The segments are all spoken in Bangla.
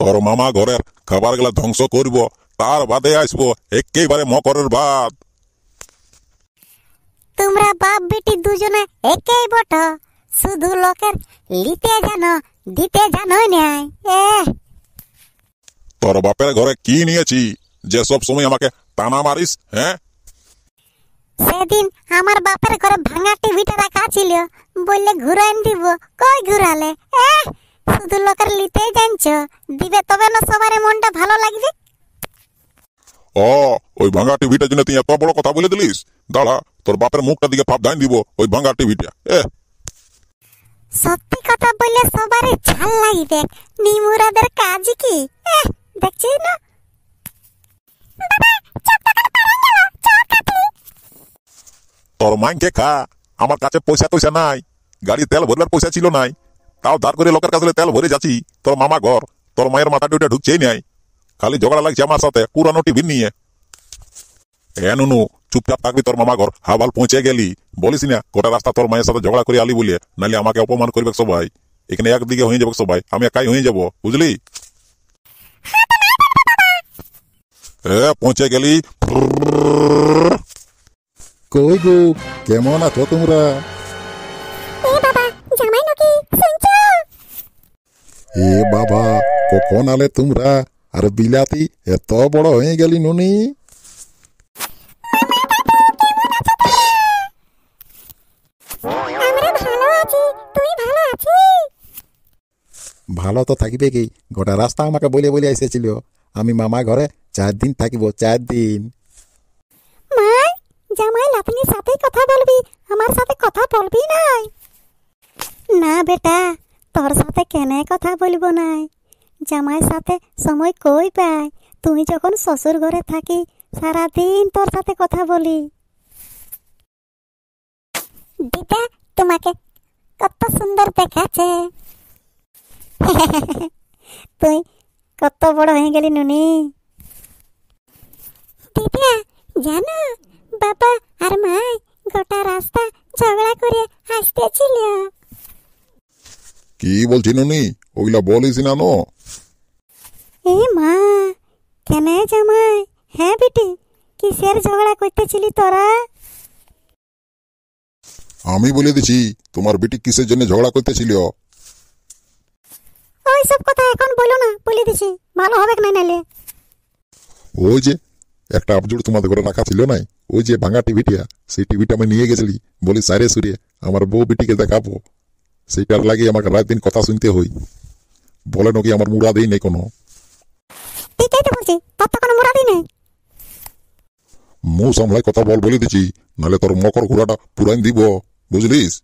তোর মামা ঘরের খাবার গুলা ধ্বংস করব, তার বাদে আসবো একেবারে মকরের ভাত। তোমরা বাপ বেটি দুজনে একই বটো, শুধু লোকের লিতে জানো, দিতে জানোই নাই। তোর বাপের ঘরে কি নিয়েছি যে সব সময় আমাকে টানা মারিস? হ্যাঁ, সেদিন আমার বাপের ঘরে ভাঙা টিভিটা রাখা ছিল, বললে ঘুরান দিব, কই ঘুরালে? শুধু লোকের লিতেই জানছো, দিবে তবে না সবার মনটা ভালো লাগবে। ও ওই ভাঙা টিভিটার জন্য তুই এত বড় কথা বলে দিলিস? দাঁড়া, তোর বাপের মুখটা দিকে ফাপ ধান দিব ওই ভাঙা টিভিটা। সত্যি কথা বললে সবারই ঝাল লাগবে, নিমুরাদের কাজ কি দেখছিস না? তোর মাইকে খা, আমার কাছে পয়সা টয়সা নাই, গাড়ি তেল ভরবার পয়সা ছিল নাই, তাও ধার করে লোকের কাছে তেল ভরে যাচ্ছি। তোর মামা ঘর, তোর মায়ের মাথাটা ওইটা ঢুকছেই নাই, খালি ঝগড়া লাগছে আমার সাথে পুরানো টিভি নিয়ে। নুনু চুপচাপ থাকবি, তোর মামা ঘর হাবাল পৌঁছে গেলি বলিস না গোটা রাস্তা তোর মায়ের সাথে ঝগড়া করে আলি বলিয়ে, নাহলে আমাকে অপমান করবে সবাই। এখানে একদিকে হয়ে যাবে সবাই, আমি একাই হয়ে যাবো, বুঝলি? পৌঁছে গেলি। কই গো, কেমন আছো তোমরা? এ বাবা, কখন আলে তোমরা? আর বিলাতি এত বড় হয়ে গেলি নুনি। ভালো তো থাকিবে কি, গোটা রাস্তা আমাকে বলে বলে এসেছিল আমি মামা ঘরে 4 দিন থাকিব, 4 দিন। জামাই লাতনির সাথে কথা বলবি, আমার সাথে কথা বলবি নাই? না বেটা, তোর সাথে কেনে কথা বলবো নাই? জামাইয়ের সাথে সময় কই পাই? তুই যখন শ্বশুর ঘরে থাকি সারাদিন তোর সাথে কথা বলি। দিদা তোমাকে কত সুন্দর দেখাচ্ছে। তুই কত বড় হয়ে গেলি নুনি। দিদা জানো, বাবা আর মাই গোটা রাস্তা ঝগড়া করে হাসতেছিল। কি বলছি নুনি, ওইগুলা বলিস না। নো এ মা, কেন জামাই? হ্যাঁ বেটি, কিসের ঝগড়া করতেছিলি তোরা? আমি বলে দিছি তোমার বেটি কিসের জন্য ঝগড়া করতেছিল। ওই সব কথা এখন বলো না, বলে দিছি, ভালো হবে না নালে। ওই যে একটা আবজুড় তোমাদের ঘরে রাখা ছিল নাই, ওই যে ভাঙা টিভিটা, সেই টিভিটা আমি নিয়ে গেছিলি, বলি সারে সুরে আমার বউ বেটিকে দেখাবো, সেইটার লাগে আমাকে রাত দিন কথা শুনতে হই। বলে নাকি আমার মুড়া দেই নেই কোনো। ঠিকই তো বলছি, তোর তো কোনো মুরাদি নেই। মু সামলাই কথা বল বলে দিছি, নাহলে তোর মকর ঘোড়াটা পুরান দিব, বুঝলিস?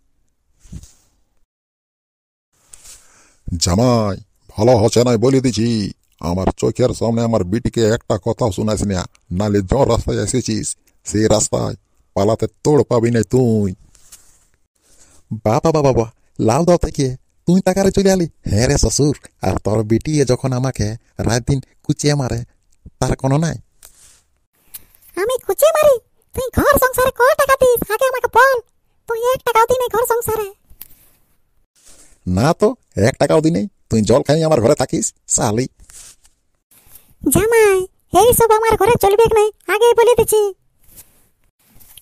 জামাই ভালো হচ্ছে নাই বলে দিছি, আমার চোখের সামনে আমার বিটিকে একটা কথা শোনাস না, নাহলে যে রাস্তায় এসেছিস সেই রাস্তায় পালাতে তোড় পাবি না তুই। বাবা বাবা বাবা, লাউ দাও থেকে তুই তাকারে চলে আলি। হ্যাঁ রে শ্বশুর, আর তোর বেটি যখন আমাকে রাত দিন কুচিয়ে মারে, তার কোনো নাই। আমি কুচিয়ে মারি? তুই ঘর সংসারে কত টাকা দিস আগে আমাকে বল। তুই 1 টাকাও দিই নাই ঘর সংসারে। না তো, 1 টাকাও দিই নেই, তুই জল খাই আমার ঘরে থাকিস সালি। জামাই এই সব আমার ঘরে চলবে নাই, আগেই বলে দিছি।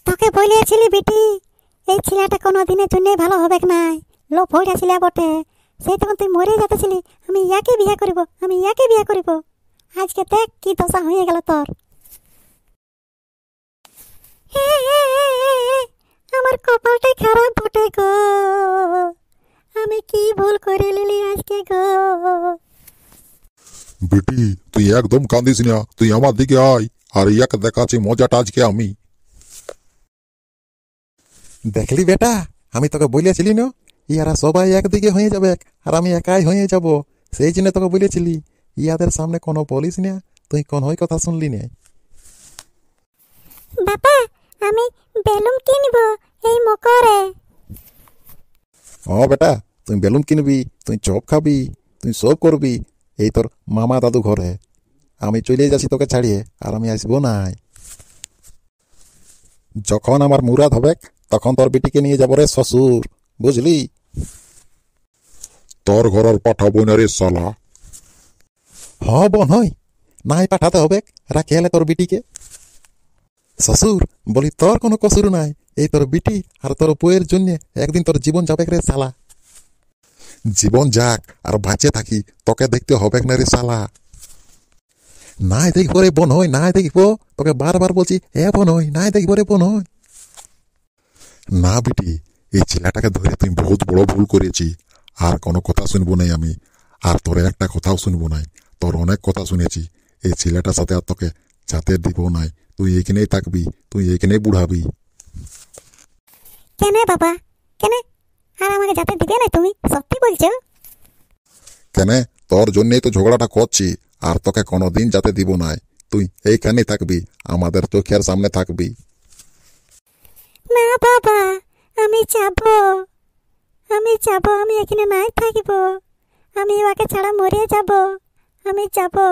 তোকে বলেছিলি বেটি, এই ছেলেটা কোনো দিনের জন্য ভালো হবে নাই, লোভ হইয়া ছিল বটে। সেই তখন তুই মরে যেতেছিলি, আমি ইয়াকে বিয়ে করিব, আমি ইয়াকে বিয়ে করিব। আজকে দেখ কি দশা হয়ে গেল তোর। আমার কপালটাই খারাপ বটে গো, আমি কি ভুল করে নিলি আজকে গো। বেটি তুই একদম কাঁদিস না, তুই আমার দিকে আয়, আর ইয়াকে দেখাচ্ছি মজাটা আজকে আমি। দেখলি বেটা, আমি তোকে বলেছিলি না ইয়ারা সবাই একদিকে হয়ে যাবে আর আমি একাই হয়ে যাব, সেই জন্য তোকে বলেছিলি। ইয়াদের সামনে কোনো বলিস না, তুই কোন কথা শুনলি না। বাবা আমি বেলুন কিনব এই মকরে। ও বেটা, তুই বেলুন কিনবি, তুই চপ খাবি, তুই সব করবি এই তোর মামা দাদু ঘরে। আমি চলে যাচ্ছি তোকে ছাড়িয়ে, আর আমি আসবো নাই। যখন আমার মুরাদ হবে তখন তোর বেটিকে নিয়ে যাবো রে শ্বশুর, বুঝলি? তোর ঘরের পাঠাবো না রে শালা। বোন হয় নাই পাঠাতে হবে রাখে এলে তোর বিটিকে। শ্বশুর বলি তোর কোনো কসুর নাই, এই তোর বিটি আর তোর বউয়ের জন্য একদিন তোর জীবন যাবে রে শালা। জীবন যাক আর বাঁচে থাকি তোকে দেখতে হবে না রে শালা। নাই দেখবো রে বোন হয়, নাই দেখবো, তোকে বারবার বলছি এ বোন হয়, নাই দেখবো রে বোন হয়। না বিটি, এই ছেলেটাকে ধরে তুই বহুত বড় ভুল করেছি, আর কোনো কথা শুনবো নাই আমি, আর তোর একটা কথাও শুনবো নাই। তোর অনেক কথা শুনেছি, এই ছেলেটার সাথে আর তোকে যাতে দিব নাই। তুই এখানেই থাকবি, তুই এখানেই বুড়াবি। কেন বাবা, কেন? আর আমাকে যাতে দিবে না তুমি? সত্যি বলছো? কেন, তোর জন্যই তো ঝগড়াটা করছি, আর তোকে কোনোদিন যাতে দিব নাই। তুই এইখানেই থাকবি, আমাদের চোখের সামনে থাকবি। না বাবা, আমি যাবো, আমি যাবো, আমি এখানে নাই থাকবো, আমি ওকে ছাড়া মরে যাব, আমি যাবো।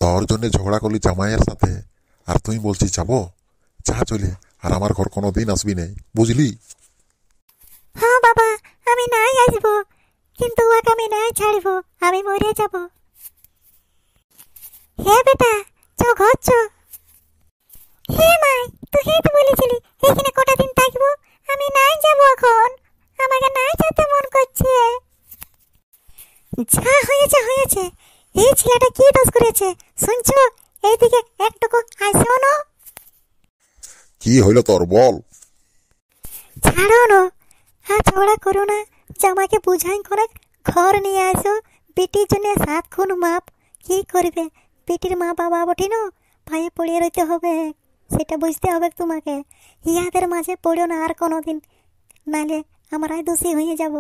তোর জন্য ঝগড়া করলি জামাইয়ের সাথে, আর তুই বলছিস যাবো? যা চলে, আর আমার ঘর কোনোদিন আসবি নেই, বুঝলি? হ্যাঁ বাবা, আমি নাই আসবো, কিন্তু ওকে আমি নাই ছাড়বো, আমি মরে যাব। হে বেটা, চো ঘর চো। হে মাই, তুই তো বলেছিলি এখানে কটা দিন থাকবো, আমি নাই যাব এখন, আমাকে নাই যেতে মন করছে। যা হয়েছে হয়েছে, এই ছেলেটা কি দোষ করেছে শুনছো? এইদিকে একটুকু আসো না। কি হইল তোর বল? ছাড়ো না, আর ঝগড়া করো না, জামাকে বুঝাই করে ঘর নিয়ে আসো। বেটির জন্য 7 খুন মাপ, কি করবে? বেটির মা বাবা বটে না, পায়ে পড়ে রইতে হবে, সেটা বুঝতে হবে তোমাকে। ইহাদের মাঝে পড়ো না আর কোনোদিন, নালে আমরাই দোষী হয়ে যাব।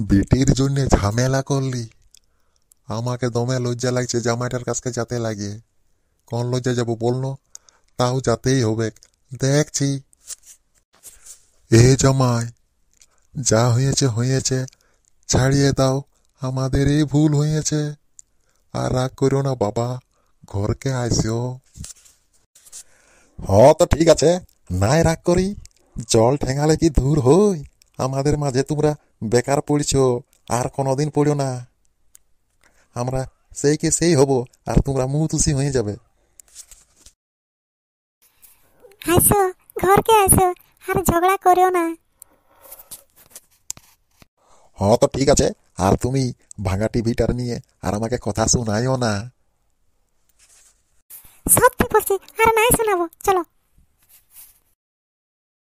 বেটির জন্য ঝামেলা করলি? আমাকে দমে লজ্জা লাগছে জামাইটার কাছে যেতে লাগে। কোন লজ্জা যাবো বলনো? তাও যাতেই হবে, দেখছি। এ জামাই, যা হয়েছে হয়েছে, ছাড়িয়ে দাও, আমাদের এই ভুল হয়েছে, আর রাগ করো না বাবা, ঘরকে আইসো। তো ঠিক আছে, নাই রাগ করি, জল ঠেঙালে কি দূর হই? আমাদের মাঝে তোমরা বেকার পড়ছো, আর কোনোদিন পড়ো না। আমরা সেই কে সেই হব, আর তোমরা মুখ তুসি হয়ে যাবে। আসো, ঘরকে আসো, আর ঝগড়া করো না। তো ঠিক আছে, আর তুমি ভাঙা টিভিটার নিয়ে আর আমাকে কথা শোনাইও না। সত্যি বলছি, আর নাই শোনাবো, চলো।